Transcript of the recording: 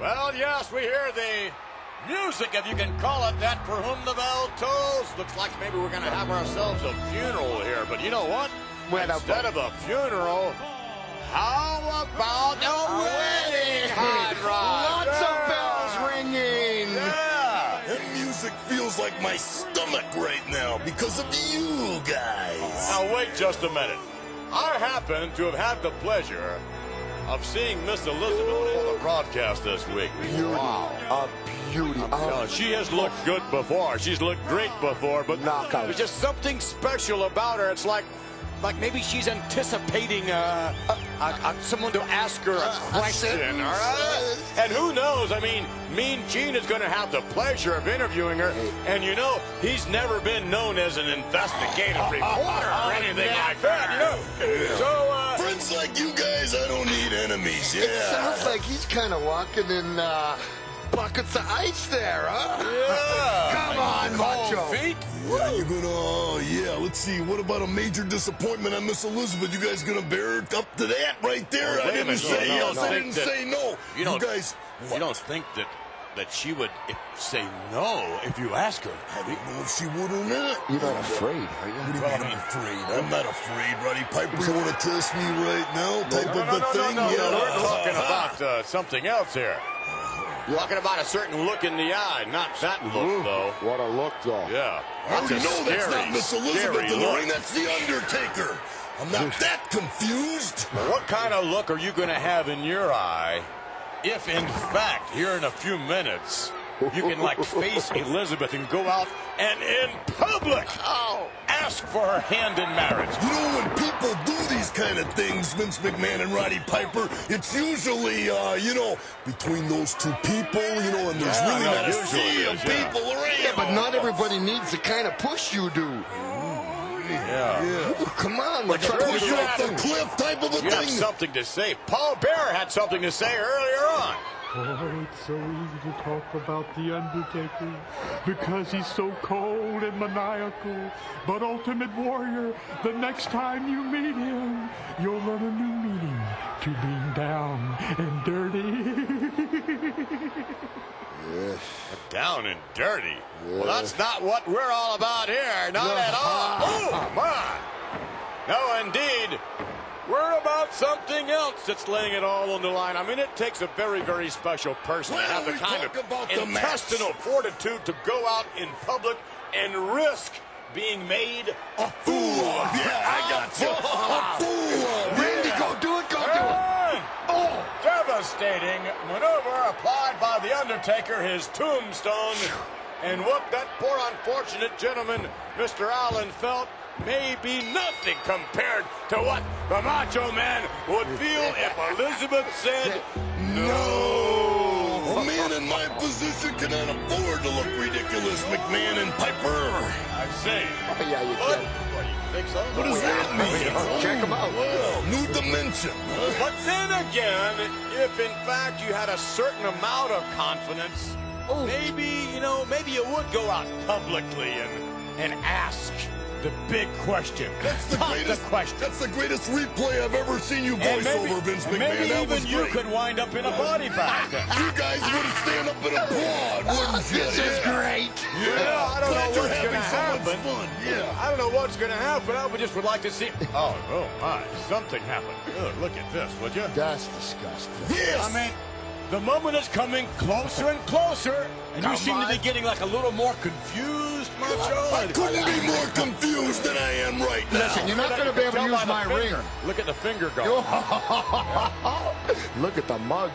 Well, yes, we hear the music, if you can call it that, for whom the bell tolls. Looks like maybe we're going to have ourselves a funeral here. But you know what? Instead of a funeral, how about a wedding, Hot Rod? Lots of bells ringing. Yeah. That music feels like my stomach right now because of you guys. Now, wait just a minute. I happen to have had the pleasure of seeing Miss Elizabeth on the broadcast this week. Wow. A beauty. She has looked good before. She's looked great before, but knockout. there's just something special about her. It's like maybe she's anticipating someone to ask her a question. All right? And who knows? I mean, Mean Gene is going to have the pleasure of interviewing her. And, you know, he's never been known as an investigative reporter or anything like that, you know. So, friends like you guys, I don't need enemies. Yeah. It sounds like he's kind of walking in buckets of ice there, huh? yeah. Come on, Macho. Feet. Yeah, you're gonna, let's see. What about a major disappointment on Miss Elizabeth? You guys gonna bear up to that right there? I didn't say yes, I didn't say no. You guys... You don't think that she would say no if you ask her? I don't know if she would or not. You're not afraid, are you? What do you mean I'm afraid? I'm not afraid, Roddy Piper. You want to test me right now? Type of a thing? No, we're talking about something else here. Talking about a certain look in the eye, not that look, though. What a look, though. Yeah. Oh, you know that's not Miss Elizabeth in the look. ring. That's the Undertaker. I'm not that confused. What kind of look are you going to have in your eye if, in fact, here in a few minutes, you can, like, face Elizabeth and go out and in public ask for her hand in marriage? You know, when people do these kind of things, Vince McMahon and Roddy Piper, it's usually, between those two people, and there's really not a sea of people around. Yeah, but not everybody needs the kind of push you do. Yeah. Come on, Like a push off the cliff type of a You have thing. something to say. Paul Bearer had something to say earlier on. Oh, it's so easy to talk about The Undertaker because he's so cold and maniacal. But Ultimate Warrior, the next time you meet him, you'll learn a new meaning to being down and dirty. Down and dirty. Well, that's not what we're all about here. Not at all. Oh, my. No, indeed. We're about something else that's laying it all on the line. I mean, it takes a very, very special person to have the kind of intestinal fortitude to go out in public and risk being made a fool of. Yeah, I got you. A fool. Randy, go do it, go do it. Oh, devastating maneuver applied by The Undertaker, his tombstone. And what that poor unfortunate gentleman, Mr. Allen, felt may be nothing compared to what the Macho Man would feel if Elizabeth said no. A man in my position cannot afford to look ridiculous, McMahon and Piper. I see. Oh, yeah, you What? can. What, you think so? What does that mean? Check them out. Well, new dimension. But then again, if in fact you had a certain amount of confidence, maybe you would go out publicly and ask the big question. That's the greatest. That's the greatest replay I've ever seen you voice over, Vince McMahon. Maybe that even was you great. could wind up in a body bag. You guys would stand up and applaud, wouldn't you? This is great. Yeah, I don't know Glad you're what's going to having so much happen. fun. Yeah. I don't know what's going to happen. I just would like to see. Oh my! Something happened. Ugh, look at this, would you? That's disgusting. Yes. I mean, the moment is coming closer and closer, and you seem to be getting like a little more confused, Macho. I couldn't be more confused than I am right now. Listen, you're not going to be able to Tell use by the my finger. ring. Look at the finger go. Look at the mug.